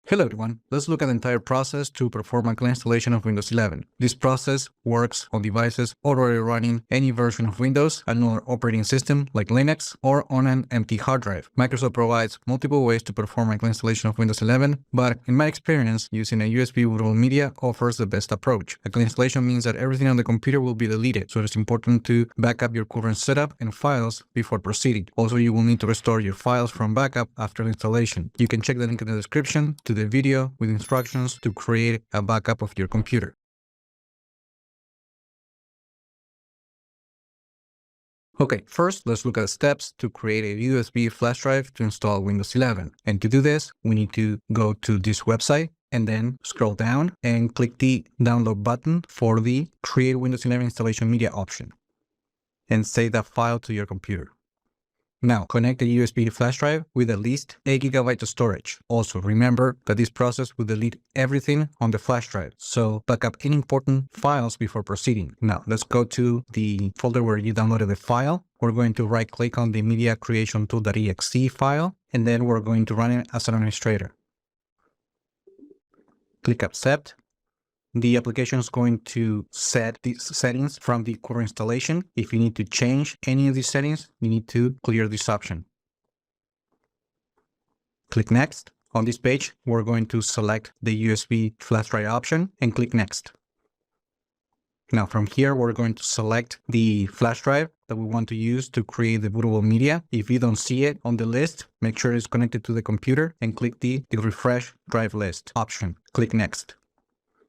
Hello everyone, let's look at the entire process to perform a clean installation of Windows 11. This process works on devices already running any version of Windows, another operating system like Linux, or on an empty hard drive. Microsoft provides multiple ways to perform a clean installation of Windows 11, but in my experience, using a USB bootable media offers the best approach. A clean installation means that everything on the computer will be deleted, so it's important to back up your current setup and files before proceeding. Also, you will need to restore your files from backup after the installation. You can check the link in the description to the video with instructions to create a backup of your computer. Okay, first let's look at the steps to create a USB flash drive to install Windows 11. And to do this, we need to go to this website and then scroll down and click the download button for the Create Windows 11 Installation Media option and save that file to your computer. Now, connect the USB flash drive with at least 8 GB of storage. Also, remember that this process will delete everything on the flash drive, so back up any important files before proceeding. Now, let's go to the folder where you downloaded the file. We're going to right-click on the media creation tool.exe file, and then we're going to run it as an administrator. Click Accept. The application is going to set these settings from the current installation. If you need to change any of these settings, you need to clear this option. Click Next. On this page, we're going to select the USB flash drive option and click Next. Now from here, we're going to select the flash drive that we want to use to create the bootable media. If you don't see it on the list, make sure it's connected to the computer and click the Refresh Drive List option. Click Next.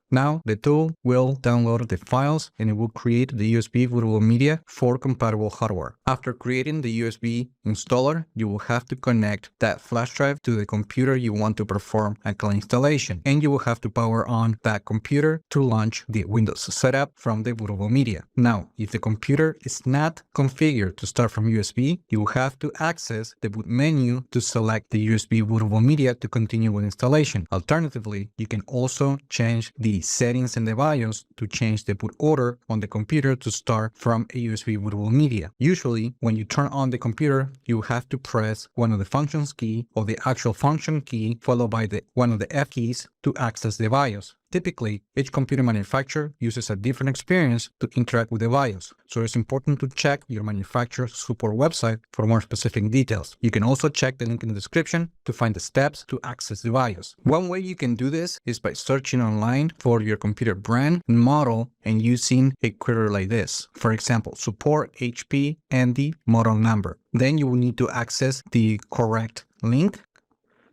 Now, the tool will download the files and it will create the USB bootable media for compatible hardware. After creating the USB installer, you will have to connect that flash drive to the computer you want to perform a clean installation, and you will have to power on that computer to launch the Windows setup from the bootable media. Now, if the computer is not configured to start from USB, you will have to access the boot menu to select the USB bootable media to continue with installation. Alternatively, you can also change the settings in the BIOS to change the boot order on the computer to start from a USB bootable media. Usually, when you turn on the computer, you have to press one of the functions key or the actual function key followed by one of the F keys to access the BIOS. Typically, each computer manufacturer uses a different experience to interact with the BIOS, so it's important to check your manufacturer's support website for more specific details. You can also check the link in the description to find the steps to access the BIOS. One way you can do this is by searching online for your computer brand and model and using a query like this. For example, support HP and the model number. Then you will need to access the correct link,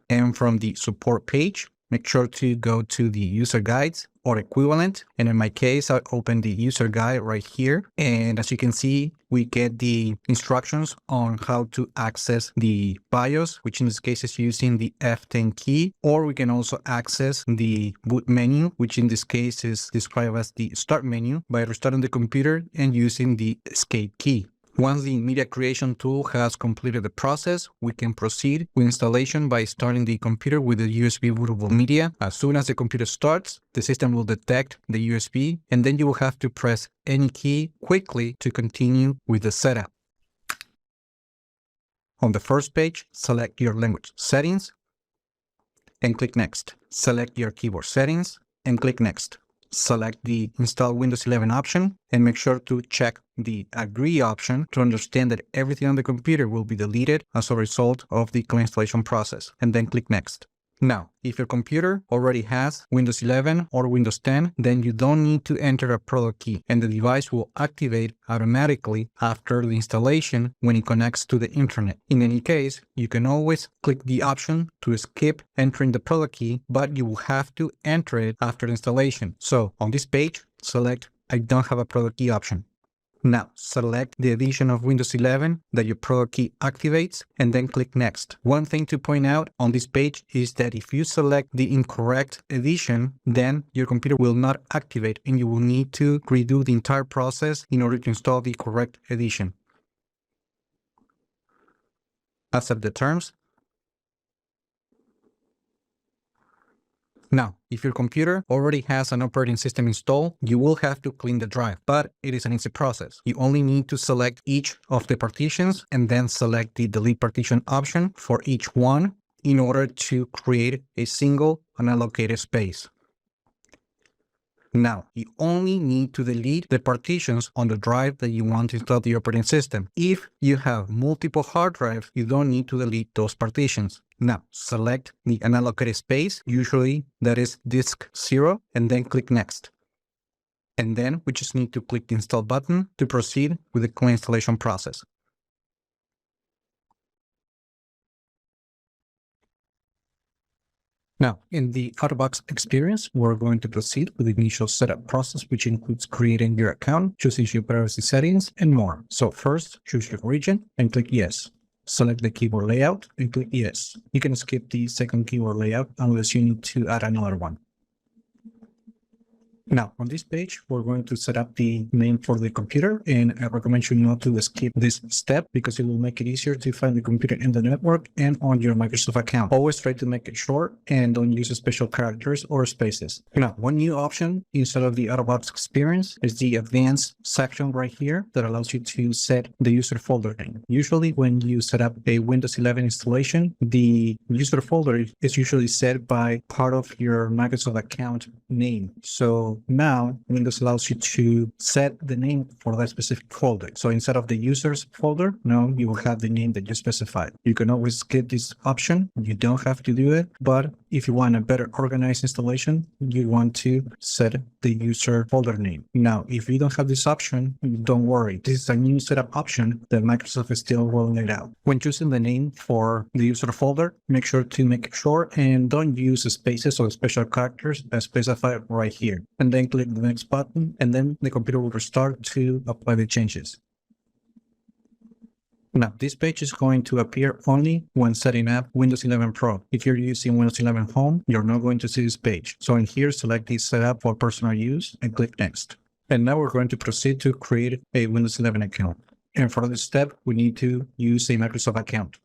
and from the support page, make sure to go to the user guides or equivalent. And in my case, I open the user guide right here. And as you can see, we get the instructions on how to access the BIOS, which in this case is using the F10 key, or we can also access the boot menu, which in this case is described as the start menu, by restarting the computer and using the escape key. Once the media creation tool has completed the process, we can proceed with installation by starting the computer with the USB bootable media. As soon as the computer starts, the system will detect the USB, and then you will have to press any key quickly to continue with the setup. On the first page, select your language settings and click Next. Select your keyboard settings and click Next. Select the Install Windows 11 option and make sure to check the Agree option to understand that everything on the computer will be deleted as a result of the clean installation process, and then click Next. Now, if your computer already has Windows 11 or Windows 10, then you don't need to enter a product key, and the device will activate automatically after the installation when it connects to the internet. In any case, you can always click the option to skip entering the product key, but you will have to enter it after the installation. So on this page, select I don't have a product key option. Now, select the edition of Windows 11 that your product key activates and then click Next. One thing to point out on this page is that if you select the incorrect edition, then your computer will not activate and you will need to redo the entire process in order to install the correct edition. Accept the terms. Now, if your computer already has an operating system installed, you will have to clean the drive, but it is an easy process. You only need to select each of the partitions and then select the delete partition option for each one. in order to create a single unallocated space. Now, you only need to delete the partitions on the drive that you want to install the operating system. If you have multiple hard drives, you don't need to delete those partitions. Now, select the unallocated space, usually that is disk 0, and then click Next. And then we just need to click the Install button to proceed with the clean installation process. Now, in the out-of-box experience, we're going to proceed with the initial setup process, which includes creating your account, choosing your privacy settings, and more. So first, choose your region and click Yes. Select the keyboard layout and click Yes. You can skip the second keyboard layout unless you need to add another one. Now, on this page, we're going to set up the name for the computer, and I recommend you not to skip this step because it will make it easier to find the computer in the network and on your Microsoft account. Always try to make it short and don't use special characters or spaces. Now, one new option instead of the out-of-box experience is the advanced section right here that allows you to set the user folder name. Usually, when you set up a Windows 11 installation, the user folder is usually set by part of your Microsoft account name. So now Windows allows you to set the name for that specific folder. So instead of the users folder, now you will have the name that you specified. You can always skip this option. You don't have to do it, but if you want a better organized installation, you want to set the user folder name. Now, if you don't have this option, don't worry. This is a new setup option that Microsoft is still rolling it out. When choosing the name for the user folder, make sure to make it short and don't use spaces or special characters as specified right here. And then click the next button, and then the computer will restart to apply the changes. Now, this page is going to appear only when setting up Windows 11 Pro. If you're using Windows 11 Home, you're not going to see this page. So in here, select the Setup for Personal Use and click Next. And now we're going to proceed to create a Windows 11 account. And for this step, we need to use a Microsoft account.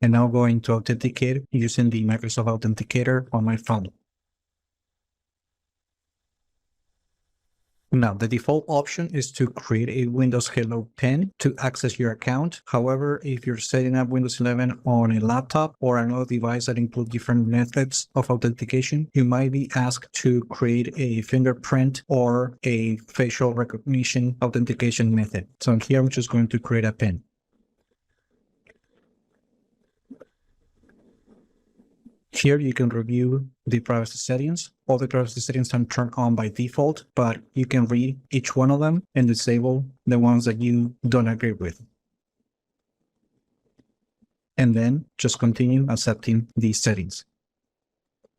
And now going to authenticate using the Microsoft Authenticator on my phone. Now, the default option is to create a Windows Hello PIN to access your account. However, if you're setting up Windows 11 on a laptop or another device that include different methods of authentication, you might be asked to create a fingerprint or a facial recognition authentication method. So here I'm just going to create a PIN. Here you can review the privacy settings. All the privacy settings are turned on by default, but you can read each one of them and disable the ones that you don't agree with. And then just continue accepting these settings.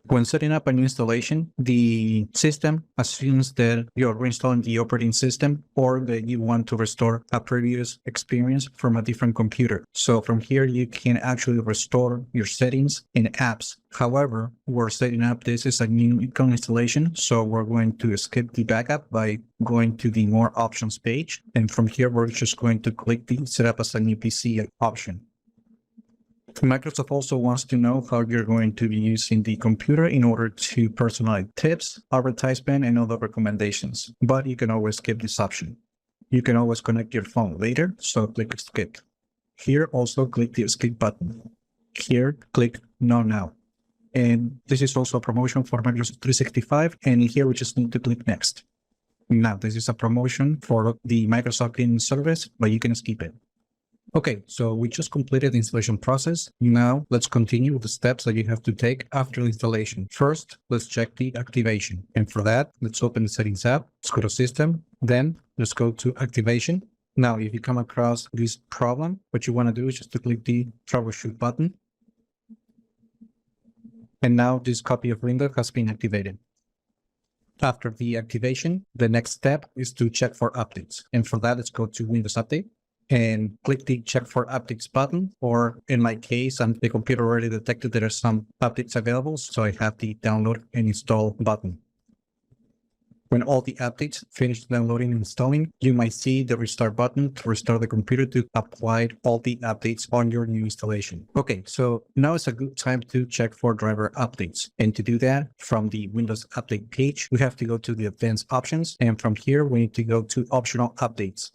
When setting up a new installation, the system assumes that you're reinstalling the operating system or that you want to restore a previous experience from a different computer. So from here, you can actually restore your settings and apps. However, we're setting up this as a new installation, so we're going to skip the backup by going to the More Options page. And from here, we're just going to click the Set up as a new PC option. Microsoft also wants to know how you're going to be using the computer in order to personalize tips, advertisement, and other recommendations. But you can always skip this option. You can always connect your phone later, so click Skip. Here, also click the Skip button. Here, click No Now. And this is also a promotion for Microsoft 365, and here we just need to click Next. Now, this is a promotion for the Microsoft Gaming Service, but you can skip it. Okay, so we just completed the installation process. Now let's continue with the steps that you have to take after the installation. First, let's check the activation. And for that, let's open the Settings app. Let's go to System. Then let's go to Activation. Now, if you come across this problem, what you want to do is just to click the Troubleshoot button. And now this copy of Windows has been activated. After the activation, the next step is to check for updates. And for that, let's go to Windows Update and click the Check for Updates button, or in my case, the computer already detected there are some updates available, so I have the Download and Install button. When all the updates finish downloading and installing, you might see the Restart button to restart the computer to apply all the updates on your new installation. Okay, so now is a good time to check for driver updates. And to do that, from the Windows Update page, we have to go to the Advanced Options, and from here, we need to go to Optional Updates.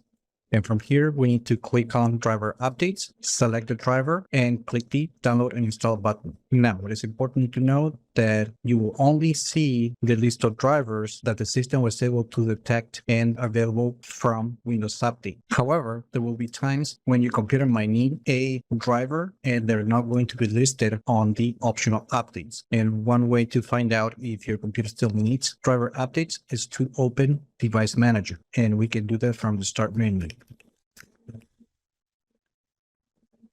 And from here, we need to click on driver updates, select the driver, and click the download and install button. Now, it is important to note that you will only see the list of drivers that the system was able to detect and available from Windows Update. However, there will be times when your computer might need a driver and they're not going to be listed on the optional updates. And one way to find out if your computer still needs driver updates is to open Device Manager. And we can do that from the Start menu.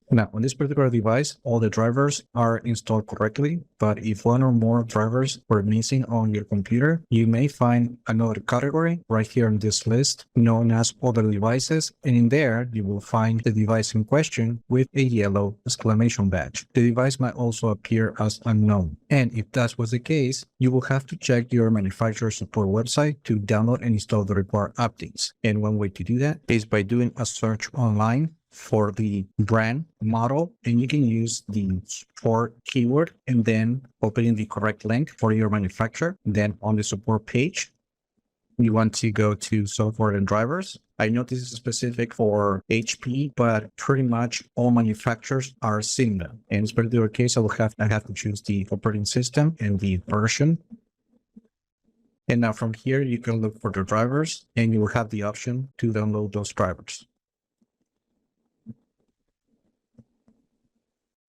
Now, on this particular device, all the drivers are installed correctly, but if one or more drivers were missing on your computer, you may find another category right here on this list known as Other Devices, and in there, you will find the device in question with a yellow exclamation badge. The device might also appear as unknown, and if that was the case, you will have to check your manufacturer support website to download and install the required updates. And one way to do that is by doing a search online for the brand model, and you can use the support keyword and then opening the correct link for your manufacturer. Then on the support page, you want to go to software and drivers. I know this is specific for HP, but pretty much all manufacturers are similar. In this particular case, I have to choose the operating system and the version. And now from here, you can look for the drivers and you will have the option to download those drivers.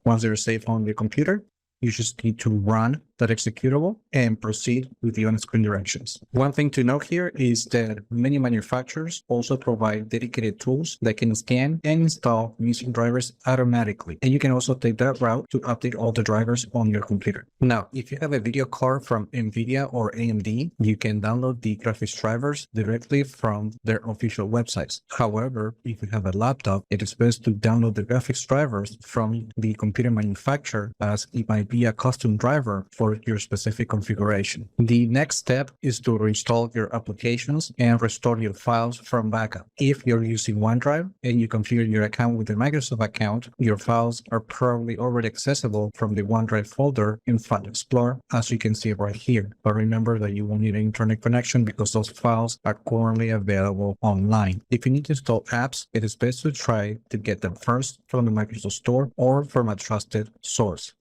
Once they're safe on your computer, you just need to run that executable and proceed with the on-screen directions. One thing to note here is that many manufacturers also provide dedicated tools that can scan and install missing drivers automatically. And you can also take that route to update all the drivers on your computer. Now, if you have a video card from NVIDIA or AMD, you can download the graphics drivers directly from their official websites. However, if you have a laptop, it is best to download the graphics drivers from the computer manufacturer, as it might be a custom driver for your specific configuration. The next step is to reinstall your applications and restore your files from backup. If you're using OneDrive and you configure your account with the Microsoft account, your files are probably already accessible from the OneDrive folder in File Explorer, as you can see right here. But remember that you will need an internet connection because those files are currently available online. If you need to install apps, it is best to try to get them first from the Microsoft Store or from a trusted source.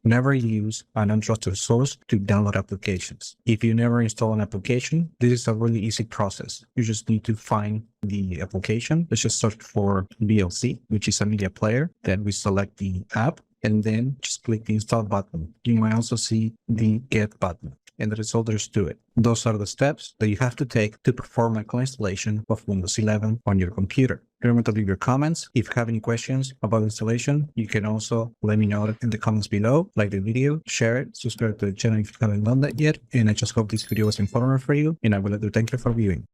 Never use an untrusted source to download applications. If you never install an application, this is a really easy process. You just need to find the application. Let's just search for VLC, which is a media player. Then we select the app and then just click the install button. You might also see the get button. And that is all there is to it. Those are the steps that you have to take to perform a installation of Windows 11 on your computer. Remember to leave your comments. If you have any questions about installation, you can also let me know in the comments below. Like the video, share it, subscribe to the channel if you haven't done that yet. And I just hope this video was informative for you. And I would like to thank you for viewing.